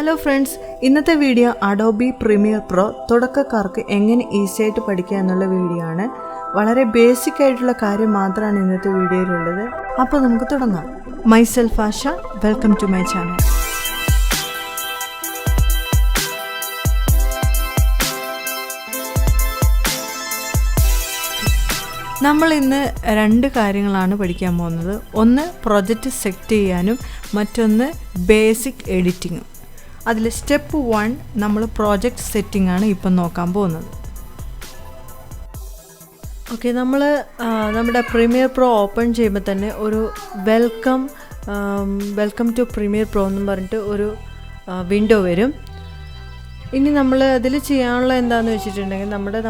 Hello friends, ഇന്നത്തെ video Adobe Premiere Pro തുടക്കക്കാർക്ക് എങ്ങനെ easy ആയിട്ട് പഠിക്കുക എന്നുള്ള വീഡിയോ ആണ്. വളരെ ബേസിക് ആയിട്ടുള്ള കാര്യം മാത്രമാണ് ഇന്നത്തെ വീഡിയോയിലുള്ളത്. അപ്പോൾ നമുക്ക് തുടങ്ങാം. Myself Asha, welcome to my channel. നമ്മൾ ഇന്ന് രണ്ട് കാര്യങ്ങളാണ് പഠിക്കാൻ പോകുന്നത്. ഒന്ന് പ്രൊജക്റ്റ് സെറ്റ് ചെയ്യാനും മറ്റൊന്ന് ബേസിക് എഡിറ്റിങ്ങും. അതിൽ സ്റ്റെപ്പ് 1 നമ്മൾ പ്രോജക്റ്റ് സെറ്റിംഗ് ആണ് ഇപ്പം നോക്കാൻ പോകുന്നത്. ഓക്കെ, നമ്മൾ നമ്മുടെ പ്രീമിയർ പ്രോ ഓപ്പൺ ചെയ്യുമ്പോൾ തന്നെ ഒരു വെൽക്കം ടു പ്രീമിയർ പ്രോ എന്ന് പറഞ്ഞിട്ട് ഒരു വിൻഡോ വരും. ഇനി നമ്മൾ അതിൽ ചെയ്യാനുള്ള എന്താണെന്ന് വെച്ചിട്ടുണ്ടെങ്കിൽ നമ്മുടെ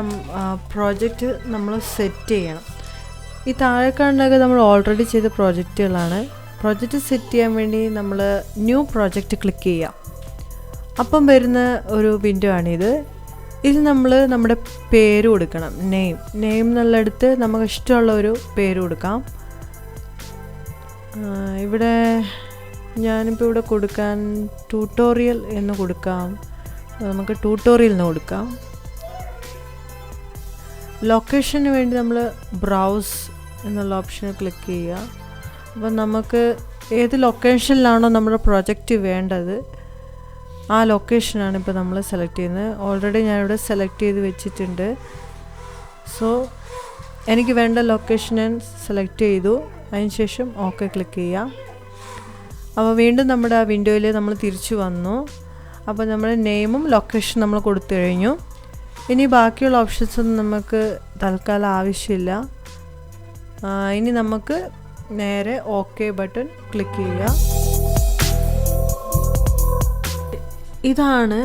പ്രോജക്റ്റ് നമ്മൾ സെറ്റ് ചെയ്യണം. ഈ താഴെ കാണുന്നതൊക്കെ നമ്മൾ ഓൾറെഡി ചെയ്ത പ്രോജക്റ്റുകളാണ്. പ്രോജക്റ്റ് സെറ്റ് ചെയ്യാൻ വേണ്ടി നമ്മൾ ന്യൂ പ്രോജക്റ്റ് ക്ലിക്ക് ചെയ്യാം. അപ്പം വരുന്ന ഒരു വിൻഡോ ആണിത്. ഇതിൽ നമ്മൾ നമ്മുടെ പേര് കൊടുക്കണം. നെയിം എന്നുള്ളിടത്ത് നമുക്ക് ഇഷ്ടമുള്ള ഒരു പേര് കൊടുക്കാം. ഞാനിപ്പോൾ ഇവിടെ കൊടുക്കാൻ ട്യൂട്ടോറിയൽ എന്ന് കൊടുക്കാം. നമുക്ക് ട്യൂട്ടോറിയൽ എന്ന് കൊടുക്കാം. ലൊക്കേഷന് വേണ്ടി നമ്മൾ ബ്രൗസ് എന്നുള്ള ഓപ്ഷന് ക്ലിക്ക് ചെയ്യുക. അപ്പോൾ നമുക്ക് ഏത് ലൊക്കേഷനിലാണോ നമ്മുടെ പ്രൊജക്റ്റ് വേണ്ടത് ആ ലൊക്കേഷനാണ് ഇപ്പോൾ നമ്മൾ സെലക്ട് ചെയ്യുന്നത്. ഓൾറെഡി ഞാനിവിടെ സെലക്ട് ചെയ്ത് വെച്ചിട്ടുണ്ട്. സോ എനിക്ക് വേണ്ട ലൊക്കേഷൻ ഞാൻ സെലക്ട് ചെയ്തു. അതിനുശേഷം ഓക്കെ ക്ലിക്ക് ചെയ്യാം. അപ്പോൾ വീണ്ടും നമ്മുടെ ആ വിൻഡോയിൽ നമ്മൾ തിരിച്ചു വന്നു. അപ്പോൾ നമ്മൾ നെയിമും ലൊക്കേഷൻ നമ്മൾ കൊടുത്തു കഴിഞ്ഞു. ഇനി ബാക്കിയുള്ള ഓപ്ഷൻസ് ഒന്നും നമുക്ക് തൽക്കാലം ആവശ്യമില്ല. ഇനി നമുക്ക് നേരെ ഓക്കെ ബട്ടൺ ക്ലിക്ക് ചെയ്യുക. ഇതാണ്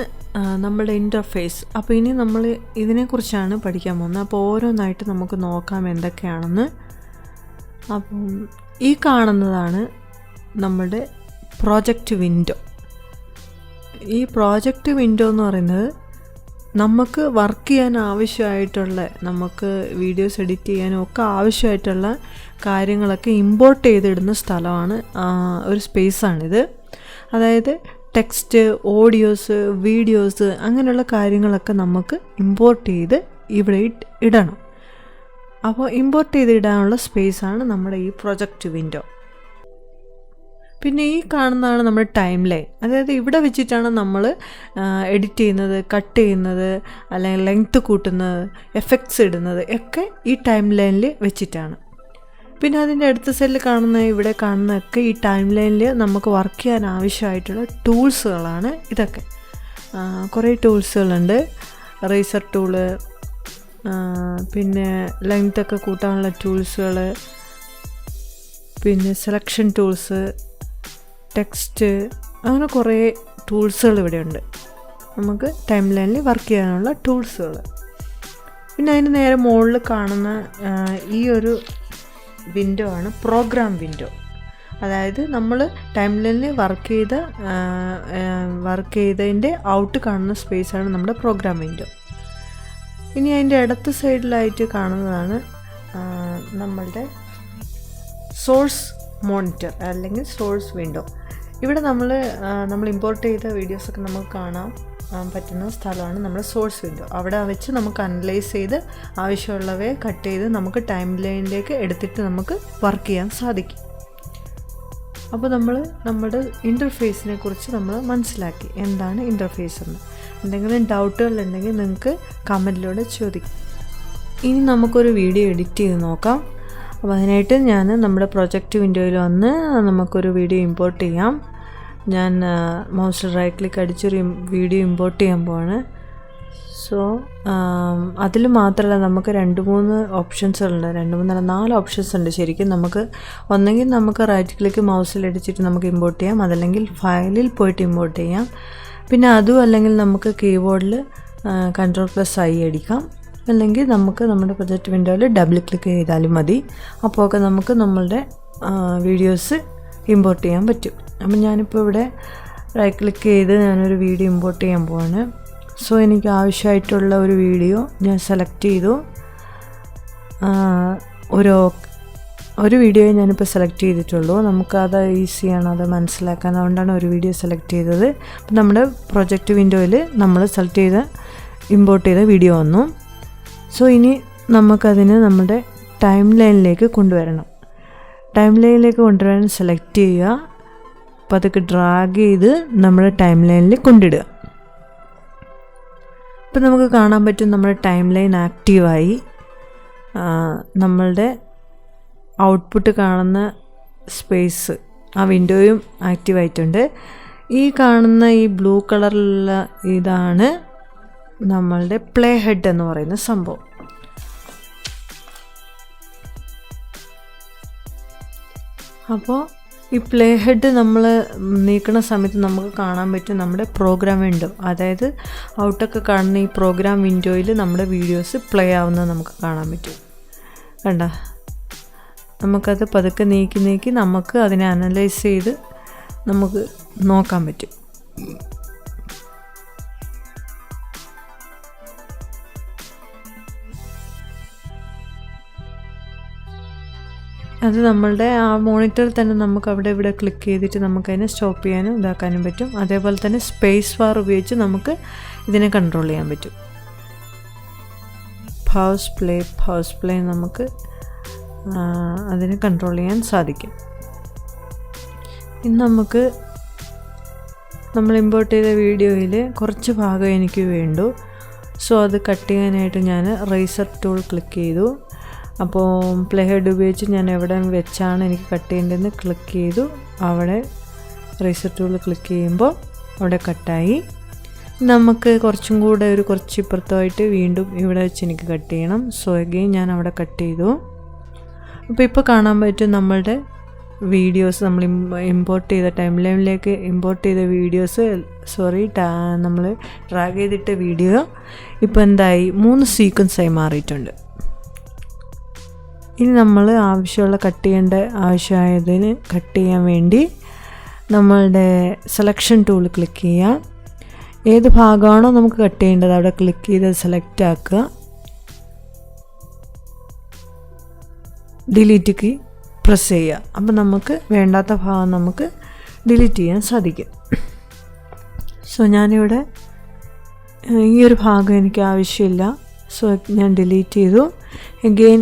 നമ്മുടെ ഇൻ്റർഫേസ്. അപ്പോൾ ഇനി നമ്മൾ ഇതിനെക്കുറിച്ചാണ് പഠിക്കാൻ പോകുന്നത്. അപ്പോൾ ഓരോന്നായിട്ട് നമുക്ക് നോക്കാം എന്തൊക്കെയാണെന്ന്. അപ്പം ഈ കാണുന്നതാണ് നമ്മുടെ പ്രോജക്റ്റ് വിൻഡോ. ഈ പ്രോജക്റ്റ് വിൻഡോ എന്ന് പറയുന്നത് നമുക്ക് വർക്ക് ചെയ്യാൻ ആവശ്യമായിട്ടുള്ള, നമുക്ക് വീഡിയോസ് എഡിറ്റ് ചെയ്യാനും ഒക്കെ ആവശ്യമായിട്ടുള്ള കാര്യങ്ങളൊക്കെ ഇമ്പോർട്ട് ചെയ്തിടുന്ന സ്ഥലമാണ്, ഒരു സ്പേസാണിത്. അതായത് ടെക്സ്റ്റ്, ഓഡിയോസ്, വീഡിയോസ് അങ്ങനെയുള്ള കാര്യങ്ങളൊക്കെ നമുക്ക് ഇമ്പോർട്ട് ചെയ്ത് ഇവിടെ ഇടണം. അപ്പോൾ ഇമ്പോർട്ട് ചെയ്ത് ഇടാനുള്ള സ്പേസാണ് നമ്മുടെ ഈ പ്രൊജക്റ്റ് വിൻഡോ. പിന്നെ ഈ കാണുന്നതാണ് നമ്മുടെ ടൈം ലൈൻ. അതായത് ഇവിടെ വെച്ചിട്ടാണ് നമ്മൾ എഡിറ്റ് ചെയ്യുന്നത്, കട്ട് ചെയ്യുന്നത്, അല്ലെങ്കിൽ ലെങ്ത്ത് കൂട്ടുന്നത്, എഫക്ട്സ് ഇടുന്നത് ഒക്കെ ഈ ടൈം ലൈനിൽ വെച്ചിട്ടാണ്. പിന്നെ അതിൻ്റെ അടുത്ത സൈഡിൽ ഇവിടെ കാണുന്നതൊക്കെ ഈ ടൈം ലൈനിൽ നമുക്ക് വർക്ക് ചെയ്യാൻ ആവശ്യമായിട്ടുള്ള ടൂൾസുകളാണ് ഇതൊക്കെ. കുറേ ടൂൾസുകളുണ്ട്. റേസർ ടൂള്, പിന്നെ ലെങ്ത്തൊക്കെ കൂട്ടാനുള്ള ടൂൾസുകൾ, പിന്നെ സെലക്ഷൻ ടൂൾസ്, ടെക്സ്റ്റ്, അങ്ങനെ കുറേ ടൂൾസുകൾ ഇവിടെയുണ്ട്. നമുക്ക് ടൈം ലൈനിൽ വർക്ക് ചെയ്യാനുള്ള ടൂൾസുകൾ. പിന്നെ അതിന് നേരെ മുകളിൽ കാണുന്ന ഈ ഒരു വിൻഡോ ആണ് പ്രോഗ്രാം വിൻഡോ. അതായത് നമ്മൾ ടൈം ലൈനിൽ വർക്ക് ചെയ്തതിൻ്റെ ഔട്ട് കാണുന്ന സ്പേസാണ് നമ്മുടെ പ്രോഗ്രാം വിൻഡോ. ഇനി അതിൻ്റെ ഇടത്ത് സൈഡിലായിട്ട് കാണുന്നതാണ് നമ്മളുടെ സോഴ്സ് മോണിറ്റർ അല്ലെങ്കിൽ സോഴ്സ് വിൻഡോ. ഇവിടെ നമ്മൾ ഇമ്പോർട്ട് ചെയ്ത വീഡിയോസൊക്കെ നമുക്ക് കാണാൻ പറ്റുന്ന സ്ഥലമാണ് നമ്മുടെ സോഴ്സ് വിൻഡോ. അവിടെ വെച്ച് നമുക്ക് അനലൈസ് ചെയ്ത് ആവശ്യമുള്ളവയെ കട്ട് ചെയ്ത് നമുക്ക് ടൈം ലൈനിലേക്ക് എടുത്തിട്ട് നമുക്ക് വർക്ക് ചെയ്യാൻ സാധിക്കും. അപ്പോൾ നമ്മുടെ ഇൻ്റർഫേസിനെ കുറിച്ച് നമ്മൾ മനസ്സിലാക്കി എന്താണ് ഇൻ്റർഫേസ് എന്ന്. എന്തെങ്കിലും ഡൗട്ടുകളുണ്ടെങ്കിൽ നിങ്ങൾക്ക് കമൻറ്റിലൂടെ ചോദിക്കും. ഇനി നമുക്കൊരു വീഡിയോ എഡിറ്റ് ചെയ്ത് നോക്കാം. അപ്പോൾ അതിനായിട്ട് ഞാൻ നമ്മുടെ പ്രൊജക്റ്റ് വിൻഡോയിൽ വന്ന് നമുക്കൊരു വീഡിയോ ഇമ്പോർട്ട് ചെയ്യാം. ഞാൻ മൗസ് റൈറ്റ് ക്ലിക്ക് അടിച്ചൊരു വീഡിയോ ഇമ്പോർട്ട് ചെയ്യാൻ പോവാണ്. സോ അതിൽ മാത്രമല്ല, നമുക്ക് 2-3 ഓപ്ഷൻസുകളുണ്ട്. 4 ഓപ്ഷൻസ് ഉണ്ട് ശരിക്കും. ഒന്നെങ്കിൽ നമുക്ക് റൈറ്റ് ക്ലിക്ക് മൗസിൽ അടിച്ചിട്ട് നമുക്ക് ഇമ്പോർട്ട് ചെയ്യാം, അതല്ലെങ്കിൽ ഫയലിൽ പോയിട്ട് ഇമ്പോർട്ട് ചെയ്യാം. പിന്നെ അതും അല്ലെങ്കിൽ നമുക്ക് കീബോർഡിൽ Ctrl+I അടിക്കാം, അല്ലെങ്കിൽ നമുക്ക് നമ്മുടെ പ്രൊജക്റ്റ് വിൻഡോയിൽ ഡബിൾ ക്ലിക്ക് ചെയ്താലും മതി. അപ്പോൾ ഒക്കെ നമുക്ക് നമ്മളുടെ വീഡിയോസ് ഇമ്പോർട്ട് ചെയ്യാൻ പറ്റും. അപ്പം ഞാനിപ്പോൾ ഇവിടെ റൈറ്റ് ക്ലിക്ക് ചെയ്ത് ഞാനൊരു വീഡിയോ ഇമ്പോർട്ട് ചെയ്യാൻ പോവാണ്. സോ എനിക്ക് ആവശ്യമായിട്ടുള്ള ഒരു വീഡിയോ ഞാൻ സെലക്ട് ചെയ്തു. ഒരു വീഡിയോ ഞാനിപ്പോൾ സെലക്ട് ചെയ്തിട്ടുള്ളൂ. നമുക്കത് ഈസിയാണ് അത് മനസ്സിലാക്കാൻ, അതുകൊണ്ടാണ് ഒരു വീഡിയോ സെലക്ട് ചെയ്തത്. അപ്പം നമ്മുടെ പ്രൊജക്റ്റ് വിൻഡോയിൽ നമ്മൾ സെലക്ട് ചെയ്ത ഇമ്പോർട്ട് ചെയ്ത വീഡിയോ വന്നു. സോ ഇനി നമുക്കതിന് നമ്മുടെ ടൈം ലൈനിലേക്ക് കൊണ്ടുവരണം. ടൈം ലൈനിലേക്ക് കൊണ്ടുവരാൻ സെലക്ട് ചെയ്യുക. അപ്പോൾ അതൊക്കെ ഡ്രാഗ് ചെയ്ത് നമ്മുടെ ടൈം ലൈനിൽ കൊണ്ടിടുക. ഇപ്പം നമുക്ക് കാണാൻ പറ്റും നമ്മുടെ ടൈം ലൈൻ ആക്റ്റീവായി. നമ്മളുടെ ഔട്ട്പുട്ട് കാണുന്ന സ്പേസ് ആ വിൻഡോയും ആക്റ്റീവായിട്ടുണ്ട്. ഈ കാണുന്ന ഈ ബ്ലൂ കളറിലുള്ള ഇതാണ് നമ്മളുടെ പ്ലേ ഹെഡ് എന്ന് പറയുന്ന സംഭവം. അപ്പോൾ ഈ പ്ലേ ഹെഡ് നമ്മൾ നീക്കുന്ന സമയത്ത് നമുക്ക് കാണാൻ പറ്റും നമ്മുടെ പ്രോഗ്രാം വിൻഡോ, അതായത് ഔട്ടൊക്കെ കാണുന്ന ഈ പ്രോഗ്രാം വിൻഡോയിൽ നമ്മുടെ വീഡിയോസ് പ്ലേ ആവുന്നത് നമുക്ക് കാണാൻ പറ്റും. കണ്ട, നമുക്കത് പതുക്കെ നീക്കി നമുക്ക് അതിനെ അനലൈസ് ചെയ്ത് നമുക്ക് നോക്കാൻ പറ്റും. അത് നമ്മളുടെ ആ മോണിറ്ററിൽ തന്നെ നമുക്ക് അവിടെ ഇവിടെ ക്ലിക്ക് ചെയ്തിട്ട് നമുക്കതിനെ സ്റ്റോപ്പ് ചെയ്യാനും ഇതാക്കാനും പറ്റും. അതേപോലെ തന്നെ സ്പേസ് ബാർ ഉപയോഗിച്ച് നമുക്ക് ഇതിനെ കൺട്രോൾ ചെയ്യാൻ പറ്റും. പൗസ് പ്ലേ നമുക്ക് അതിനെ കൺട്രോൾ ചെയ്യാൻ സാധിക്കും. ഇന്ന് നമുക്ക് നമ്മൾ ഇമ്പോർട്ട് ചെയ്ത വീഡിയോയിൽ കുറച്ച് ഭാഗം എനിക്ക് വേണ്ടു. സോ അത് കട്ട് ചെയ്യാനായിട്ട് ഞാൻ റേസർ ടൂൾ ക്ലിക്ക് ചെയ്തു. അപ്പോൾ പ്ലേ ഹെഡ് ഉപയോഗിച്ച് ഞാൻ എവിടെ വെച്ചാണ് എനിക്ക് കട്ട് ചെയ്യേണ്ടതെന്ന് ക്ലിക്ക് ചെയ്തു. അവിടെ റേസർ ടൂൾ ക്ലിക്ക് ചെയ്യുമ്പോൾ അവിടെ കട്ടായി. നമുക്ക് കുറച്ചും കൂടെ കുറച്ച് ഇപ്പുറത്തായിട്ട് വീണ്ടും ഇവിടെ വെച്ച് എനിക്ക് കട്ട് ചെയ്യണം. സോ അഗെയിൻ ഞാൻ അവിടെ കട്ട് ചെയ്തു. അപ്പോൾ ഇപ്പോൾ കാണാൻ പറ്റും നമ്മളുടെ വീഡിയോസ് നമ്മൾ ഇമ്പോർട്ട് ചെയ്ത ടൈം ലൈനിലേക്ക് ഇമ്പോർട്ട് ചെയ്ത വീഡിയോസ് നമ്മൾ ഡ്രാഗ് ചെയ്തിട്ട വീഡിയോ ഇപ്പോൾ എന്തായി 3 സീക്വൻസായി മാറിയിട്ടുണ്ട്. ഇനി നമ്മൾ ആവശ്യമുള്ള കട്ട് ചെയ്യേണ്ട ആവശ്യമായതിന് കട്ട് ചെയ്യാൻ വേണ്ടി നമ്മളുടെ സെലക്ഷൻ ടൂൾ ക്ലിക്ക് ചെയ്യുക. ഏത് ഭാഗമാണോ നമുക്ക് കട്ട് ചെയ്യേണ്ടത് അവിടെ ക്ലിക്ക് ചെയ്ത് സെലക്ട് ആക്കുക. ഡിലീറ്റ് കീ പ്രസ് ചെയ്യുക. അപ്പം നമുക്ക് വേണ്ടാത്ത ഭാഗം നമുക്ക് ഡിലീറ്റ് ചെയ്യാൻ സാധിക്കും. സോ ഞാനിവിടെ ഈ ഒരു ഭാഗം എനിക്ക് ആവശ്യമില്ല. സോ ഞാൻ ഡിലീറ്റ് ചെയ്തു. അഗെയിൻ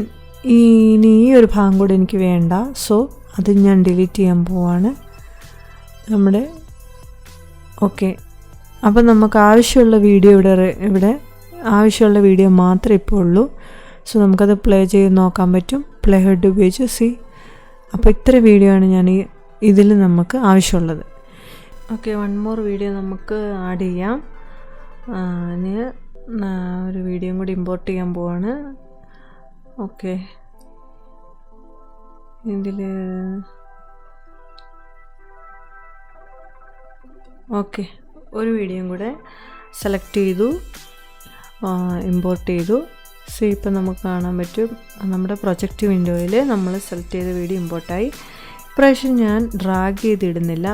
ഇനി ഈ ഒരു ഭാഗം കൂടെ എനിക്ക് വേണ്ട. സോ അത് ഞാൻ ഡിലീറ്റ് ചെയ്യാൻ പോവാണ്. നമ്മുടെ ഓക്കെ. അപ്പം നമുക്ക് ആവശ്യമുള്ള വീഡിയോ ഇവിടെ ആവശ്യമുള്ള വീഡിയോ മാത്രമേ ഇപ്പോൾ ഉള്ളൂ. സോ നമുക്കത് പ്ലേ ചെയ്ത് നോക്കാൻ പറ്റും പ്ലേ ഹെഡ് ഉപയോഗിച്ച്. അപ്പോൾ ഇത്ര വീഡിയോ ആണ് ഞാൻ ഇതിൽ നമുക്ക് ആവശ്യമുള്ളത്. ഓക്കെ, 1 more വീഡിയോ നമുക്ക് ആഡ് ചെയ്യാം. ഇനി ഒരു വീഡിയോയും കൂടി ഇമ്പോർട്ട് ചെയ്യാൻ പോവാണ്. ഓക്കെ, ഇതിൽ ഓക്കെ ഒരു വീഡിയോയും കൂടെ സെലക്ട് ചെയ്തു, ഇമ്പോർട്ട് ചെയ്തു. സോ ഇപ്പം നമുക്ക് കാണാൻ പറ്റും നമ്മുടെ പ്രൊജക്റ്റ് വിൻഡോയിൽ നമ്മൾ സെലക്ട് ചെയ്ത വീഡിയോ ഇമ്പോർട്ടായി. ഇപ്രാവശ്യം ഞാൻ ഡ്രാഗ് ചെയ്തിടുന്നില്ല,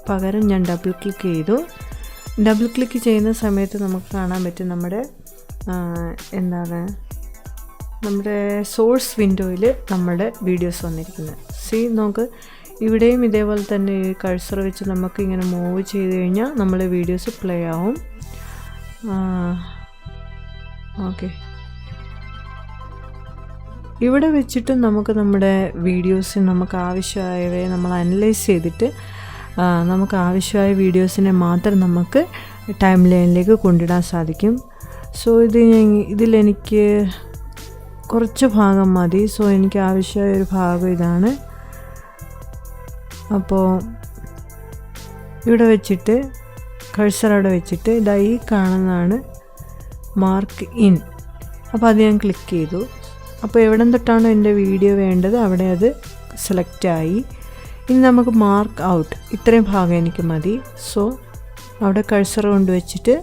പകരം ഞാൻ ഡബിൾ ക്ലിക്ക് ചെയ്തു. ഡബിൾ ക്ലിക്ക് ചെയ്യുന്ന സമയത്ത് നമുക്ക് കാണാൻ പറ്റും നമ്മുടെ നമ്മുടെ സോഴ്സ് വിൻഡോയിൽ നമ്മുടെ വീഡിയോസ് വന്നിരിക്കുന്നത്. നമുക്ക് ഇവിടെയും ഇതേപോലെ തന്നെ ഈ കഴ്സർ വെച്ച് നമുക്ക് ഇങ്ങനെ മൂവ് ചെയ്ത് കഴിഞ്ഞാൽ നമ്മുടെ വീഡിയോസ് പ്ലേ ആവും. ഓക്കെ, ഇവിടെ വെച്ചിട്ട് നമുക്ക് നമ്മുടെ വീഡിയോസ് നമുക്ക് ആവശ്യമായവയെ നമ്മൾ അനലൈസ് ചെയ്തിട്ട് നമുക്ക് ആവശ്യമായ വീഡിയോസിനെ മാത്രം നമുക്ക് ടൈം ലൈനിലേക്ക് കൊണ്ടിടാൻ സാധിക്കും. സോ ഇതിലെനിക്ക് കുറച്ച് ഭാഗം മതി. സോ എനിക്ക് ആവശ്യമായ ഒരു ഭാഗം ഇതാണ്. അപ്പോൾ ഇവിടെ വെച്ചിട്ട് കഴ്സർ അവിടെ വെച്ചിട്ട് ഈ കാണുന്നതാണ് മാർക്ക് ഇൻ. അപ്പോൾ അത് ഞാൻ ക്ലിക്ക് ചെയ്തു. അപ്പോൾ എവിടെ തൊട്ടാണോ എൻ്റെ വീഡിയോ വേണ്ടത് അവിടെ അത് സെലക്റ്റായി. ഇനി നമുക്ക് മാർക്ക് ഔട്ട്, ഇത്രയും ഭാഗം എനിക്ക് മതി. സോ അവിടെ കഴ്സർ കൊണ്ട് വെച്ചിട്ട്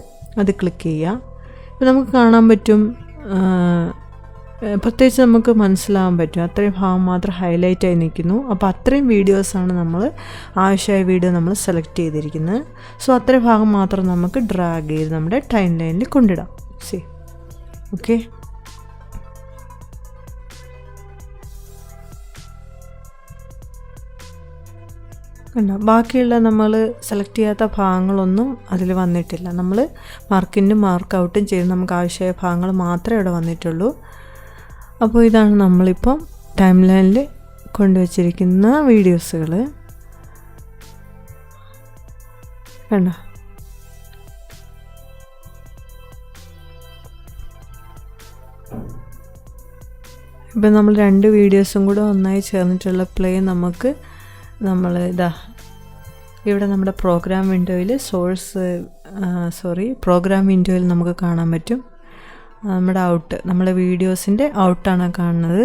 അത് ക്ലിക്ക് ചെയ്യുക. ഇപ്പോൾ നമുക്ക് കാണാൻ പറ്റും, പ്രത്യേകിച്ച് നമുക്ക് മനസ്സിലാവാൻ പറ്റും അത്രയും ഭാഗം മാത്രം ഹൈലൈറ്റായി നിൽക്കുന്നു. അപ്പോൾ അത്രയും വീഡിയോസാണ് നമ്മൾ ആവശ്യമായ വീഡിയോ നമ്മൾ സെലക്ട് ചെയ്തിരിക്കുന്നത്. സോ അത്രയും ഭാഗം മാത്രം നമുക്ക് ഡ്രാഗ് ചെയ്ത് നമ്മുടെ ടൈം ലൈനിൽ കൊണ്ടിടാം. ഓക്കെ, കണ്ടോ, ബാക്കിയുള്ള നമ്മൾ സെലക്ട് ചെയ്യാത്ത ഭാഗങ്ങളൊന്നും അതിൽ വന്നിട്ടില്ല. നമ്മൾ മാർക്കിനും മാർക്ക് ഔട്ടും ചെയ്ത് നമുക്ക് ആവശ്യമായ ഭാഗങ്ങൾ മാത്രമേ ഇവിടെ വന്നിട്ടുള്ളൂ. അപ്പോൾ ഇതാണ് നമ്മളിപ്പം ടൈം ലൈനിൽ കൊണ്ടുവച്ചിരിക്കുന്ന വീഡിയോസുകൾ. കണ്ടോ, ഇപ്പം നമ്മൾ 2 വീഡിയോസും കൂടെ ഒന്നായി ചേർന്നിട്ടുള്ള പ്ലേ നമ്മൾ ഇവിടെ നമ്മുടെ പ്രോഗ്രാം വിൻഡോയിൽ പ്രോഗ്രാം വിൻഡോയിൽ നമുക്ക് കാണാൻ പറ്റും. നമ്മുടെ ഔട്ട്, നമ്മുടെ വീഡിയോസിൻ്റെ ഔട്ടാണ് കാണുന്നത്.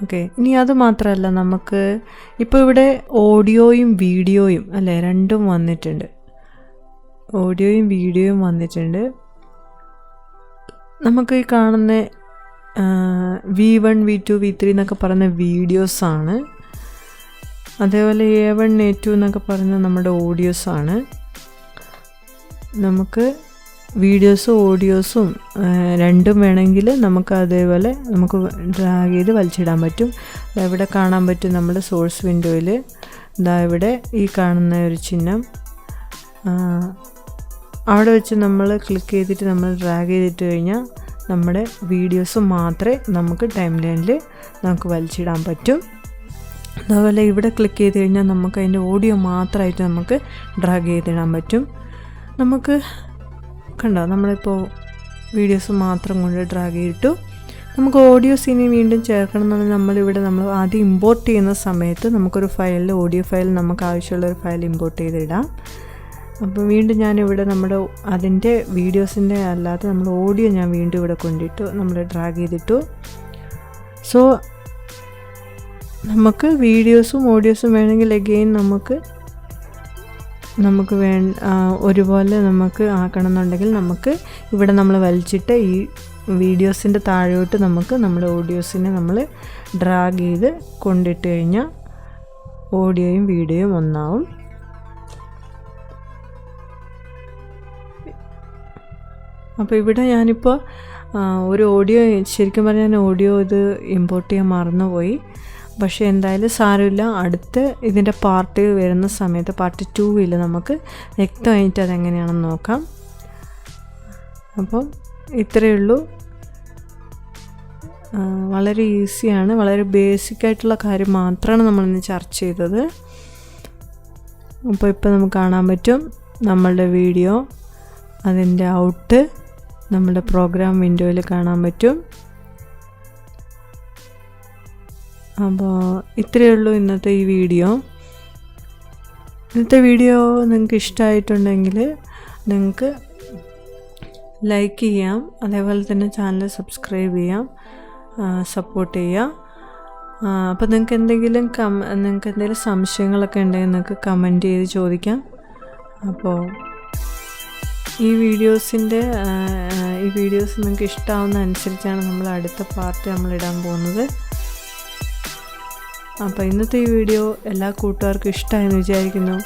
ഓക്കെ, ഇനി അത് മാത്രമല്ല, നമുക്ക് ഇപ്പോൾ ഇവിടെ ഓഡിയോയും വീഡിയോയും അല്ലേ, രണ്ടും വന്നിട്ടുണ്ട്. ഓഡിയോയും വീഡിയോയും വന്നിട്ടുണ്ട്. നമുക്ക് ഈ കാണുന്ന V1, V2, V3 എന്നൊക്കെ പറയുന്ന വീഡിയോസാണ്. അതേപോലെ A1, A2 എന്നൊക്കെ പറയുന്ന നമ്മുടെ ഓഡിയോസാണ്. നമുക്ക് വീഡിയോസും ഓഡിയോസും രണ്ടും വേണമെങ്കിൽ നമുക്ക് അതേപോലെ നമുക്ക് ഡ്രാഗ് ചെയ്ത് വലിച്ചിടാൻ പറ്റും. ഇവിടെ കാണാൻ പറ്റും നമ്മുടെ സോഴ്സ് വിൻഡോയിൽ ഇവിടെ ഈ കാണുന്ന ഒരു ചിഹ്നം, അവിടെ വെച്ച് നമ്മൾ ക്ലിക്ക് ചെയ്തിട്ട് നമ്മൾ ഡ്രാഗ് ചെയ്തിട്ട് കഴിഞ്ഞാൽ നമ്മുടെ വീഡിയോസ് മാത്രമേ നമുക്ക് ടൈം ലൈനിൽ നമുക്ക് വലിച്ചിടാൻ പറ്റും. അതുപോലെ ഇവിടെ ക്ലിക്ക് ചെയ്ത് കഴിഞ്ഞാൽ നമുക്ക് അതിൻ്റെ ഓഡിയോ മാത്രമായിട്ട് നമുക്ക് ഡ്രാഗ് ചെയ്തിടാൻ പറ്റും. നമുക്ക് കണ്ടോ, നമ്മളിപ്പോൾ വീഡിയോസ് മാത്രം കൊണ്ട് ഡ്രാഗ് ചെയ്തിട്ടു. നമുക്ക് ഓഡിയോസ് ഇനി വീണ്ടും ചേർക്കണം എന്നുണ്ടെങ്കിൽ നമ്മൾ ആദ്യം ഇമ്പോർട്ട് ചെയ്യുന്ന സമയത്ത് നമുക്കൊരു ഫയലിൽ ഓഡിയോ ഫയൽ നമുക്ക് ആവശ്യമുള്ളൊരു ഫയൽ ഇമ്പോർട്ട് ചെയ്തിടാം. അപ്പോൾ വീണ്ടും ഞാനിവിടെ അതിൻ്റെ വീഡിയോസിൻ്റെ അല്ലാതെ നമ്മൾ ഓഡിയോ ഞാൻ വീണ്ടും ഇവിടെ കൊണ്ടിട്ടു, നമ്മൾ ഡ്രാഗ് ചെയ്തിട്ടു. സോ നമുക്ക് വീഡിയോസും ഓഡിയോസും വേണമെങ്കിൽ അഗെയിൻ നമുക്ക് ഒരുപോലെ നമുക്ക് ആക്കണം എന്നുണ്ടെങ്കിൽ നമുക്ക് ഇവിടെ നമ്മൾ വലിച്ചിട്ട് ഈ വീഡിയോസിൻ്റെ താഴോട്ട് നമ്മുടെ ഓഡിയോസിനെ നമ്മൾ ഡ്രാഗ് ചെയ്ത് കൊണ്ടിട്ട് കഴിഞ്ഞാൽ ഓഡിയോയും വീഡിയോയും ഒന്നാവും. അപ്പോൾ ഇവിടെ ഞാനിപ്പോൾ ഒരു ഓഡിയോ, ശരിക്കും പറഞ്ഞാൽ ഓഡിയോ ഇത് ഇമ്പോർട്ട് ചെയ്യാൻ മറന്നുപോയി. പക്ഷേ എന്തായാലും സാരമില്ല, അടുത്ത് ഇതിൻ്റെ പാർട്ട് വരുന്ന സമയത്ത് പാർട്ട് 2 നമുക്ക് വ്യക്തമായിട്ട് അതെങ്ങനെയാണെന്ന് നോക്കാം. അപ്പം ഇത്രയേ ഉള്ളൂ. വളരെ ഈസിയാണ്, വളരെ ബേസിക്കായിട്ടുള്ള കാര്യം മാത്രമാണ് നമ്മളിന്ന് ചർച്ച ചെയ്തത്. അപ്പോൾ ഇപ്പോൾ നമുക്ക് കാണാൻ പറ്റും നമ്മളുടെ വീഡിയോ, അതിൻ്റെ ഔട്ട് നമ്മുടെ പ്രോഗ്രാം വിൻഡോയിൽ കാണാൻ പറ്റും. അപ്പോൾ ഇത്രയേ ഉള്ളൂ ഇന്നത്തെ ഈ വീഡിയോ. ഇന്നത്തെ വീഡിയോ നിങ്ങൾക്ക് ഇഷ്ടമായിട്ടുണ്ടെങ്കിൽ നിങ്ങൾക്ക് ലൈക്ക് ചെയ്യാം, അതേപോലെ തന്നെ ചാനൽ സബ്സ്ക്രൈബ് ചെയ്യാം, സപ്പോർട്ട് ചെയ്യാം. അപ്പോൾ നിങ്ങൾക്ക് എന്തെങ്കിലും സംശയങ്ങളൊക്കെ ഉണ്ടെങ്കിൽ നിങ്ങൾക്ക് കമൻറ്റ് ചെയ്ത് ചോദിക്കാം. അപ്പോൾ ഈ വീഡിയോസ് നിങ്ങൾക്ക് ഇഷ്ടമാവുന്ന അനുസരിച്ചാണ് നമ്മൾ അടുത്ത പാർട്ട് നമ്മളിടാൻ പോകുന്നത്. അപ്പോൾ ഇന്നത്തെ ഈ വീഡിയോ എല്ലാ കൂട്ടുകാർക്കും ഇഷ്ടമായെന്ന് വിചാരിക്കുന്നു.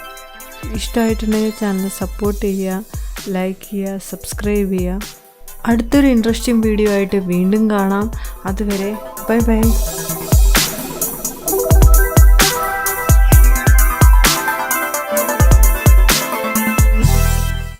ഇഷ്ടമായിട്ടുണ്ടെങ്കിൽ ചാനൽ സപ്പോർട്ട് ചെയ്യുക, ലൈക്ക് ചെയ്യുക, സബ്സ്ക്രൈബ് ചെയ്യുക. അടുത്തൊരു ഇൻട്രസ്റ്റിംഗ് വീഡിയോ ആയിട്ട് വീണ്ടും കാണാം. അതുവരെ ബൈ ബൈ.